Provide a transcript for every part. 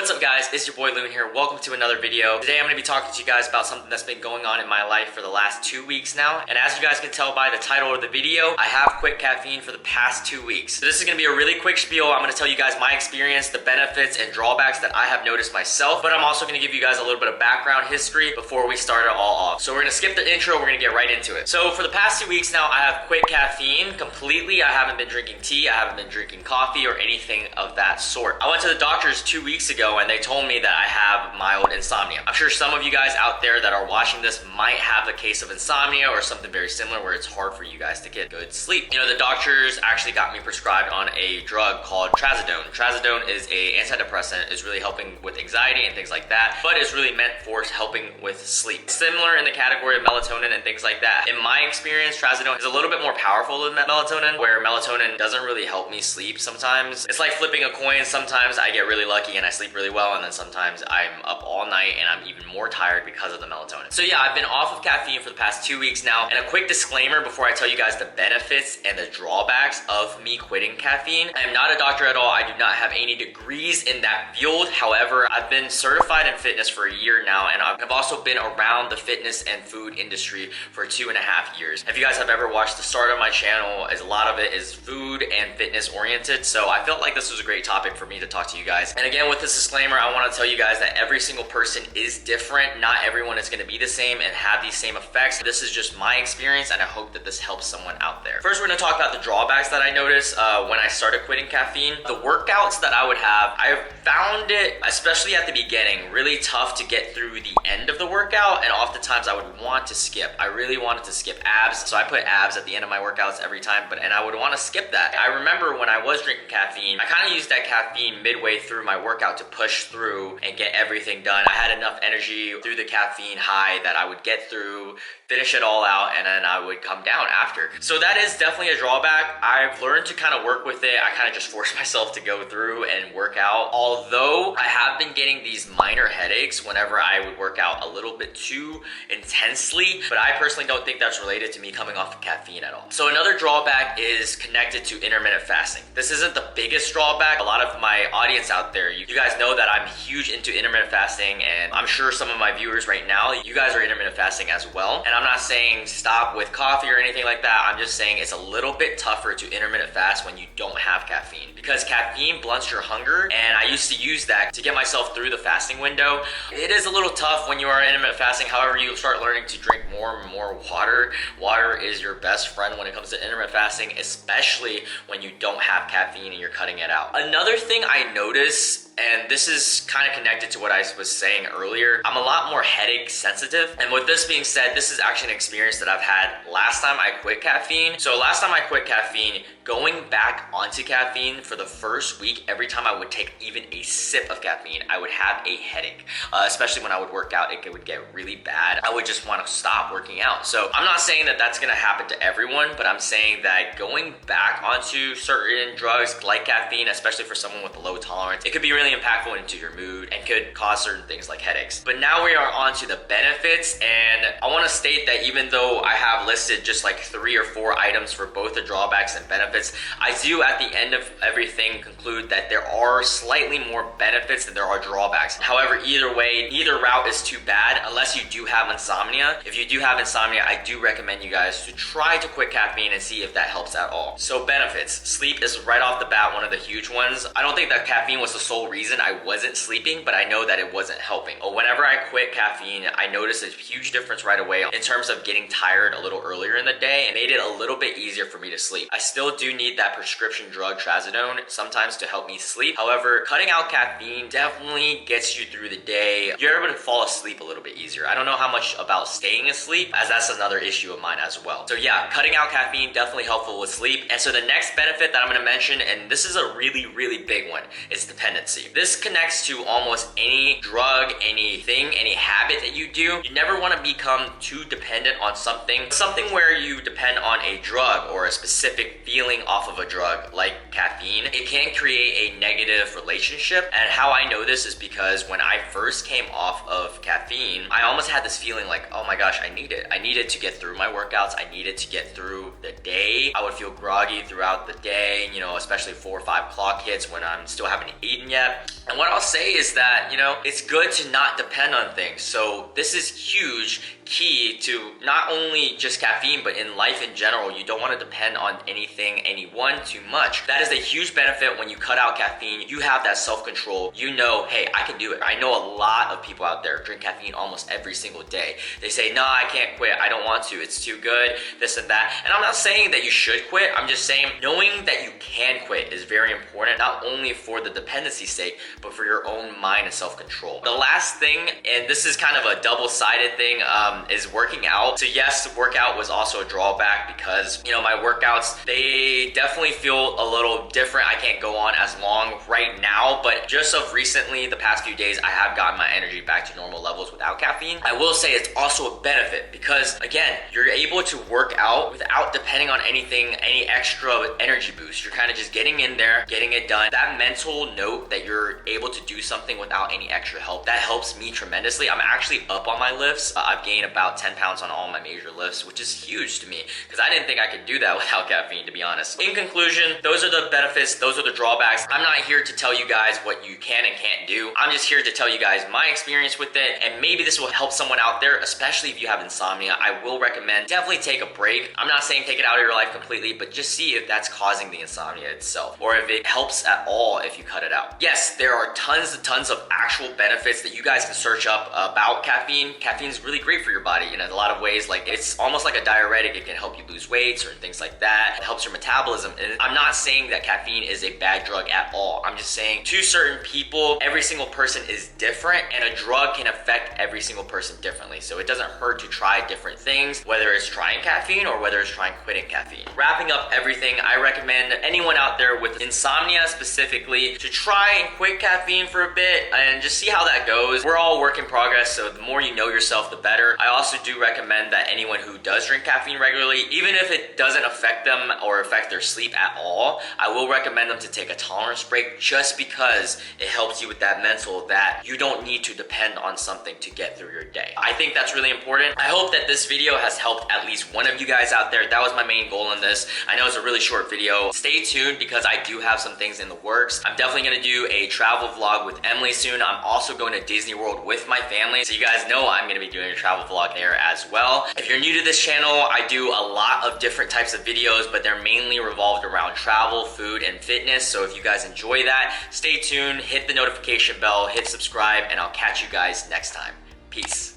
What's up guys, it's your boy Loon here. Welcome to another video. Today I'm going to be talking to you guys about something that's been going on in my life for the last 2 weeks now. And as you guys can tell by the title of the video, I have quit caffeine for the past 2 weeks. So this is going to be a really quick spiel. I'm going to tell you guys my experience, the benefits and drawbacks that I have noticed myself. But I'm also going to give you guys a little bit of background history before we start it all off. So we're going to skip the intro, we're going to get right into it. So for the past 2 weeks now, I have quit caffeine completely. I haven't been drinking tea, I haven't been drinking coffee or anything of that sort. I went to the doctors 2 weeks ago and they told me that I have mild insomnia. I'm sure some of you guys out there that are watching this might have a case of insomnia or something very similar where it's hard for you guys to get good sleep. You know, the doctors actually got me prescribed on a drug called trazodone. Trazodone is a antidepressant. It's really helping with anxiety and things like that, but it's really meant for helping with sleep. Similar in the category of melatonin and things like that. In my experience, trazodone is a little bit more powerful than melatonin, where melatonin doesn't really help me sleep sometimes. It's like flipping a coin. Sometimes I get really lucky and I sleep really well, and then sometimes I'm up all night and I'm even more tired because of the melatonin. So yeah, I've been off of caffeine for the past 2 weeks now, and a quick disclaimer before I tell you guys the benefits and the drawbacks of me quitting caffeine. I am not a doctor at all. I do not have any degrees in that field. However, I've been certified in fitness for a year now, and I've also been around the fitness and food industry for 2.5 years. If you guys have ever watched the start of my channel, as a lot of it is food and fitness oriented, so I felt like this was a great topic for me to talk to you guys. And again, with this disclaimer, I want to tell you guys that every single person is different. Not everyone is going to be the same and have these same effects. This is just my experience, and I hope that this helps someone out there. First, we're going to talk about the drawbacks that I noticed when I started quitting caffeine. The workouts that I would have, I found it, especially at the beginning, really tough to get through the end of the workout, and oftentimes I would want to skip. I really wanted to skip abs, so I put abs at the end of my workouts every time, and I would want to skip that. I remember when I was drinking caffeine, I kind of used that caffeine midway through my workout to push through and get everything done. I had enough energy through the caffeine high that I would get through, finish it all out, and then I would come down after. So that is definitely a drawback. I've learned to kind of work with it. I kind of just force myself to go through and work out. Although I have been getting these minor headaches whenever I would work out a little bit too intensely, but I personally don't think that's related to me coming off of caffeine at all. So another drawback is connected to intermittent fasting. This isn't the biggest drawback. A lot of my audience out there, you guys know that I'm huge into intermittent fasting, and I'm sure some of my viewers right now, you guys are intermittent fasting as well. And I'm not saying stop with coffee or anything like that. I'm just saying it's a little bit tougher to intermittent fast when you don't have caffeine, because caffeine blunts your hunger, and I used to use that to get myself through the fasting window. It is a little tough when you are intermittent fasting. However, you start learning to drink more and more water. Water is your best friend when it comes to intermittent fasting, especially when you don't have caffeine and you're cutting it out. Another thing I notice, and this is kind of connected to what I was saying earlier, I'm a lot more headache sensitive. And with this being said, this is actually an experience that I've had last time I quit caffeine. So last time I quit caffeine, going back onto caffeine for the first week, every time I would take even a sip of caffeine, I would have a headache. Especially when I would work out, it would get really bad. I would just want to stop working out. So I'm not saying that that's going to happen to everyone, but I'm saying that going back onto certain drugs like caffeine, especially for someone with a low tolerance, it could be really impactful into your mood and could cause certain things like headaches. But now we are on to the benefits, and I want to state that even though I have listed just like 3 or 4 items for both the drawbacks and benefits, I do at the end of everything conclude that there are slightly more benefits than there are drawbacks. However, either way, neither route is too bad unless you do have insomnia. If you do have insomnia, I do recommend you guys to try to quit caffeine and see if that helps at all. So benefits, sleep is right off the bat one of the huge ones. I don't think that caffeine was the sole reason I wasn't sleeping, but I know that it wasn't helping. Whenever I quit caffeine, I noticed a huge difference right away in terms of getting tired a little earlier in the day, and made it a little bit easier for me to sleep. I still do need that prescription drug trazodone sometimes to help me sleep. However, cutting out caffeine definitely gets you through the day. You're able to fall asleep a little bit easier. I don't know how much about staying asleep, as that's another issue of mine as well. So yeah, cutting out caffeine definitely helpful with sleep. And so the next benefit that I'm going to mention, and this is a really, really big one, is dependency. This connects to almost any drug, anything, any habit that you do. You never want to become too dependent on something where you depend on a drug or a specific feeling off of a drug like caffeine. It can create a negative relationship. And how I know this is because when I first came off of caffeine, I almost had this feeling like, oh my gosh, I need it. I needed to get through my workouts. I needed to get through the day. I would feel groggy throughout the day, you know, especially 4 or 5 o'clock hits when I'm still haven't eaten yet. that. And what I'll say is that, you know, it's good to not depend on things. So this is huge, key to not only just caffeine, but in life in general. You don't want to depend on anything, anyone too much. That is a huge benefit when you cut out caffeine. You have that self-control. You know, hey, I can do it. I know a lot of people out there drink caffeine almost every single day. They say, no, I can't quit. I don't want to. It's too good, this and that. And I'm not saying that you should quit. I'm just saying knowing that you can quit is very important, not only for the dependency sake, but for your own mind and self-control. The last thing, and this is kind of a double-sided thing, is working out. So yes, workout was also a drawback because, you know, my workouts, they definitely feel a little different. I can't go on as long right now, but just of recently, the past few days, I have gotten my energy back to normal levels without caffeine. I will say it's also a benefit because, again, you're able to work out without depending on anything, any extra energy boost. You're kind of just getting in there, getting it done. That mental note that you're able to do something without any extra help, that helps me tremendously. I'm actually up on my lifts. I've gained about 10 pounds on all my major lifts, which is huge to me because I didn't think I could do that without caffeine, to be honest. In conclusion, those are the benefits, those are the drawbacks. I'm not here to tell you guys what you can and can't do. I'm just here to tell you guys my experience with it, and maybe this will help someone out there, especially if you have insomnia. I will recommend definitely take a break. I'm not saying take it out of your life completely, but just see if that's causing the insomnia itself, or if it helps at all if you cut it out. Yes, there are tons and tons of actual benefits that you guys can search up about caffeine. Caffeine is really great for your body in a lot of ways. Like, it's almost like a diuretic. It can help you lose weight, certain things like that. It helps your metabolism. And I'm not saying that caffeine is a bad drug at all. I'm just saying to certain people, every single person is different, and a drug can affect every single person differently. So it doesn't hurt to try different things, whether it's trying caffeine or whether it's trying quitting caffeine. Wrapping up everything, I recommend anyone out there with insomnia specifically to try and quit caffeine for a bit and just see how that goes. We're all work in progress, so the more you know yourself, the better. I also do recommend that anyone who does drink caffeine regularly, even if it doesn't affect them or affect their sleep at all, I will recommend them to take a tolerance break, just because it helps you with that mental that you don't need to depend on something to get through your day. I think that's really important. I hope that this video has helped at least one of you guys out there. That was my main goal in this. I know it's a really short video. Stay tuned because I do have some things in the works. I'm definitely gonna do a travel vlog with Emily soon. I'm also going to Disney World with my family, so you guys know I'm gonna be doing a travel vlog there as well. If you're new to this channel, I do a lot of different types of videos, but they're mainly revolved around travel, food, and fitness. So if you guys enjoy that, stay tuned, hit the notification bell, hit subscribe, and I'll catch you guys next time. Peace.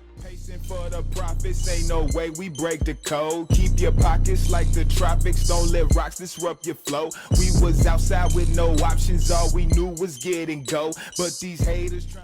For the profits, ain't no way we break the code. Keep your pockets like the tropics, don't let rocks disrupt your flow. We was outside with no options, all we knew was get and go, but these haters try